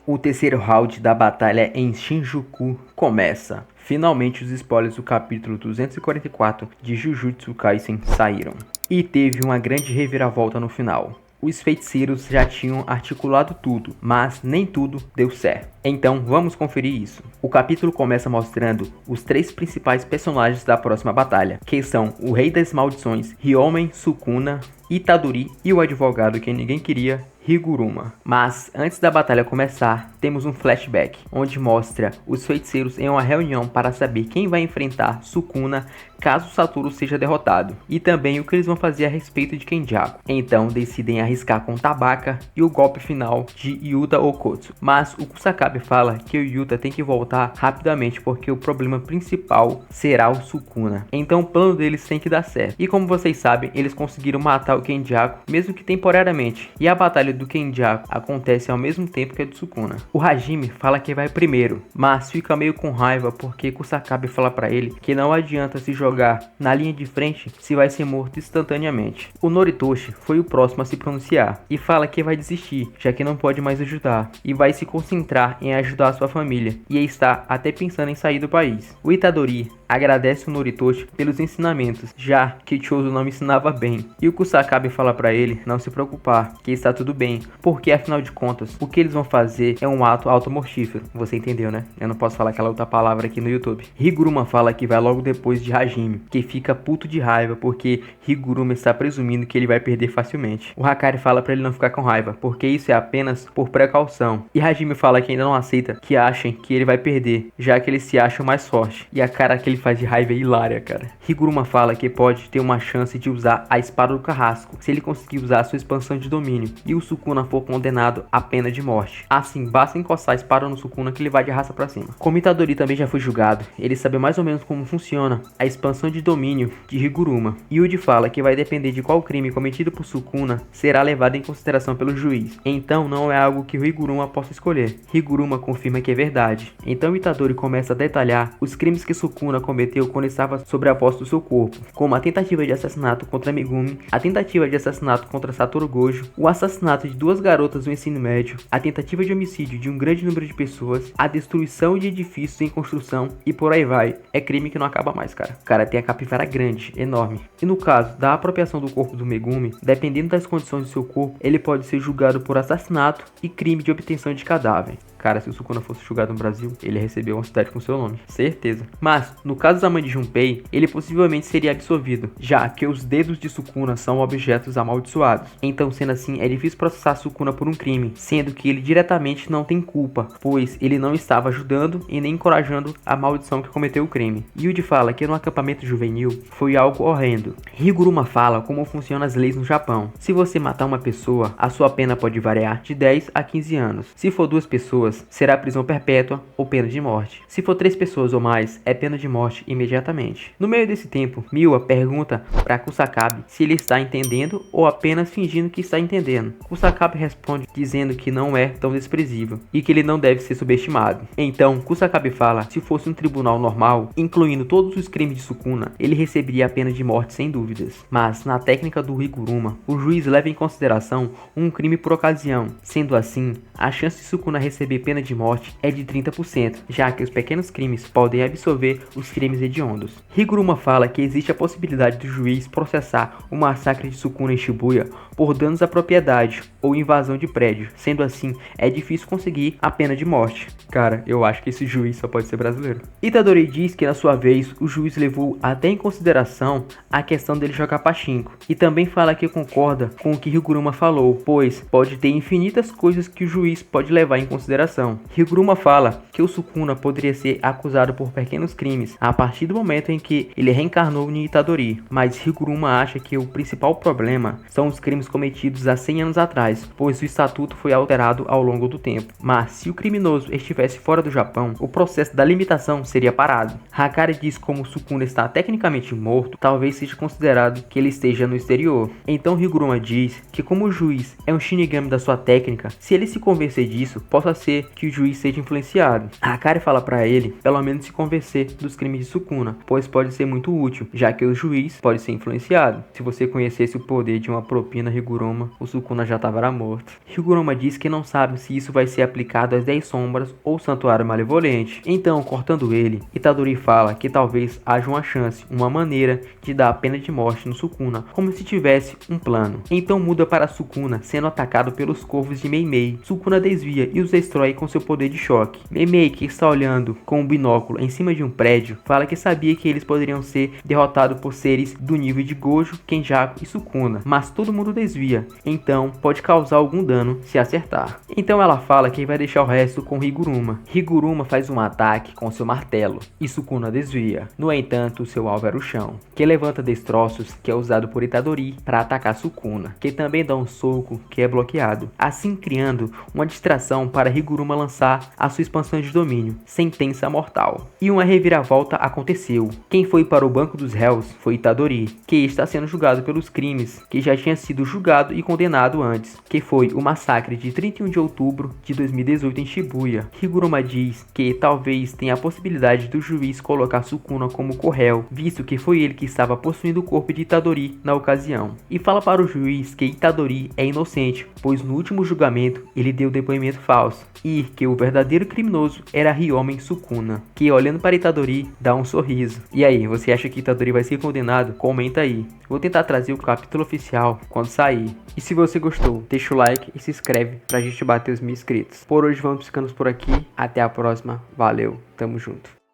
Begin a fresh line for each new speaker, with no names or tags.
O terceiro round da batalha em Shinjuku começa. Finalmente os spoilers do capítulo 244 de Jujutsu Kaisen saíram. E teve uma grande reviravolta no final. Os feiticeiros já tinham articulado tudo, mas nem tudo deu certo. Então vamos conferir isso. O capítulo começa mostrando os três principais personagens da próxima batalha, que são o Rei das Maldições, Ryomen, Sukuna, Itadori e o advogado que ninguém queria, Higuruma. Mas antes da batalha começar, temos um flashback, onde mostra os feiticeiros em uma reunião para saber quem vai enfrentar Sukuna caso Satoru seja derrotado, e também o que eles vão fazer a respeito de Kenjaku. Então decidem arriscar com Tabaka e o golpe final de Yuta Okkotsu, mas o Kusakabe fala que o Yuta tem que voltar rapidamente porque o problema principal será o Sukuna. Então o plano deles tem que dar certo, e como vocês sabem, eles conseguiram matar o Kenjaku, mesmo que temporariamente, e a batalha do Kenjaku acontece ao mesmo tempo que a do Sukuna. O Hajime fala que vai primeiro, mas fica meio com raiva porque Kusakabe fala pra ele que não adianta se jogar na linha de frente se vai ser morto instantaneamente. O Noritoshi foi o próximo a se pronunciar e fala que vai desistir, já que não pode mais ajudar, e vai se concentrar em ajudar sua família, e está até pensando em sair do país. O Itadori agradece o Noritoshi pelos ensinamentos, já que Chozo não me ensinava bem, e o Kusakabe fala pra ele não se preocupar, que está tudo bem, porque afinal de contas, o que eles vão fazer é um ato automortífero. Você entendeu, né? Eu não posso falar aquela outra palavra aqui no YouTube. Higuruma fala que vai logo depois de Hajime, que fica puto de raiva porque Higuruma está presumindo que ele vai perder facilmente. O Hakari fala pra ele não ficar com raiva, porque isso é apenas por precaução, e Hajime fala que ainda não aceita que achem que ele vai perder, já que ele se acha o mais forte, e a cara que ele faz de raiva é hilária, cara. Higuruma fala que pode ter uma chance de usar a espada do carrasco se ele conseguir usar a sua expansão de domínio e o Sukuna for condenado à pena de morte. Assim, basta encostar a espada no Sukuna que ele vai de raça pra cima. Como Itadori também já foi julgado, ele sabe mais ou menos como funciona a expansão de domínio de Higuruma. Yuji fala que vai depender de qual crime cometido por Sukuna será levado em consideração pelo juiz. Então não é algo que o Higuruma possa escolher. Higuruma confirma que é verdade. Então Itadori começa a detalhar os crimes que Sukuna cometeu quando estava sobre a posse do seu corpo, como a tentativa de assassinato contra Megumi, a tentativa de assassinato contra Satoru Gojo, o assassinato de duas garotas do ensino médio, a tentativa de homicídio de um grande número de pessoas, a destruição de edifícios em construção e por aí vai. É crime que não acaba mais, cara. O cara tem a capivara grande, enorme. E no caso da apropriação do corpo do Megumi, dependendo das condições do seu corpo, ele pode ser julgado por assassinato e crime de obtenção de cadáver. Cara, se o Sukuna fosse julgado no Brasil, ele recebeu uma cidade com seu nome, certeza. Mas, no caso da mãe de Junpei, ele possivelmente seria absolvido, já que os dedos de Sukuna são objetos amaldiçoados. Então, sendo assim, é difícil processar Sukuna por um crime, sendo que ele diretamente não tem culpa, pois ele não estava ajudando e nem encorajando a maldição que cometeu o crime. Yuji fala que no acampamento juvenil foi algo horrendo. Higuruma fala como funcionam as leis no Japão. Se você matar uma pessoa, a sua pena pode variar de 10 a 15 anos. Se for 2 pessoas, será prisão perpétua ou pena de morte. Se for 3 pessoas ou mais, é pena de morte imediatamente. No meio desse tempo, Miwa pergunta para Kusakabe se ele está entendendo ou apenas fingindo que está entendendo. Kusakabe responde dizendo que não é tão desprezível e que ele não deve ser subestimado. Então, Kusakabe fala se fosse um tribunal normal, incluindo todos os crimes de Sukuna, ele receberia a pena de morte sem dúvidas. Mas, na técnica do Higuruma, o juiz leva em consideração um crime por ocasião. Sendo assim, a chance de Sukuna receber pena de morte é de 30%, já que os pequenos crimes podem absorver os crimes hediondos. Higuruma fala que existe a possibilidade do juiz processar o massacre de Sukuna em Shibuya por danos à propriedade ou invasão de prédio. Sendo assim, é difícil conseguir a pena de morte. Cara, eu acho que esse juiz só pode ser brasileiro. Itadori diz que na sua vez o juiz levou até em consideração a questão dele jogar pachinko, e também fala que concorda com o que Higuruma falou, pois pode ter infinitas coisas que o juiz pode levar em consideração. Higuruma fala que o Sukuna poderia ser acusado por pequenos crimes a partir do momento em que ele reencarnou em Itadori, mas Higuruma acha que o principal problema são os crimes cometidos há 100 anos atrás, pois o estatuto foi alterado ao longo do tempo. Mas se o criminoso estivesse fora do Japão, o processo da limitação seria parado. Hakari diz como Sukuna está tecnicamente morto, talvez seja considerado que ele esteja no exterior. Então Higuruma diz que como o juiz é um Shinigami da sua técnica, se ele se convencer disso, possa ser ser que o juiz seja influenciado. Hakari fala para ele, pelo menos se convencer dos crimes de Sukuna, pois pode ser muito útil, já que o juiz pode ser influenciado. Se você conhecesse o poder de uma propina Higuruma, o Sukuna já estava morto. Higuruma diz que não sabe se isso vai ser aplicado às 10 sombras ou Santuário Malevolente. Então, cortando ele, Itadori fala que talvez haja uma chance, uma maneira de dar a pena de morte no Sukuna, como se tivesse um plano. Então muda para Sukuna sendo atacado pelos corvos de Meimei. Sukuna desvia e os destrói com seu poder de choque. Meimei, que está olhando com um binóculo em cima de um prédio, fala que sabia que eles poderiam ser derrotados por seres do nível de Gojo, Kenjaku e Sukuna, mas todo mundo desvia, então pode causar algum dano se acertar. Então ela fala que vai deixar o resto com Higuruma. Higuruma faz um ataque com seu martelo e Sukuna desvia. No entanto, seu alvo era o chão, que levanta destroços, que é usado por Itadori para atacar Sukuna, que também dá um soco que é bloqueado, assim criando uma distração para Higuruma lançar a sua expansão de domínio, Sentença Mortal. E uma reviravolta aconteceu. Quem foi para o banco dos réus foi Itadori, que está sendo julgado pelos crimes que já tinha sido julgado e condenado antes, que foi o massacre de 31 de outubro de 2018 em Shibuya. Higuruma diz que talvez tenha a possibilidade do juiz colocar Sukuna como corréu, visto que foi ele que estava possuindo o corpo de Itadori na ocasião. E fala para o juiz que Itadori é inocente, pois no último julgamento ele deu depoimento falso, e que o verdadeiro criminoso era Ryomen Sukuna, que olhando para Itadori dá um sorriso. E aí, você acha que Itadori vai ser condenado? Comenta aí. Vou tentar trazer o capítulo oficial quando sair. E se você gostou, deixa o like e se inscreve pra gente bater os 1000 inscritos. Por hoje vamos ficando por aqui. Até a próxima. Valeu. Tamo junto.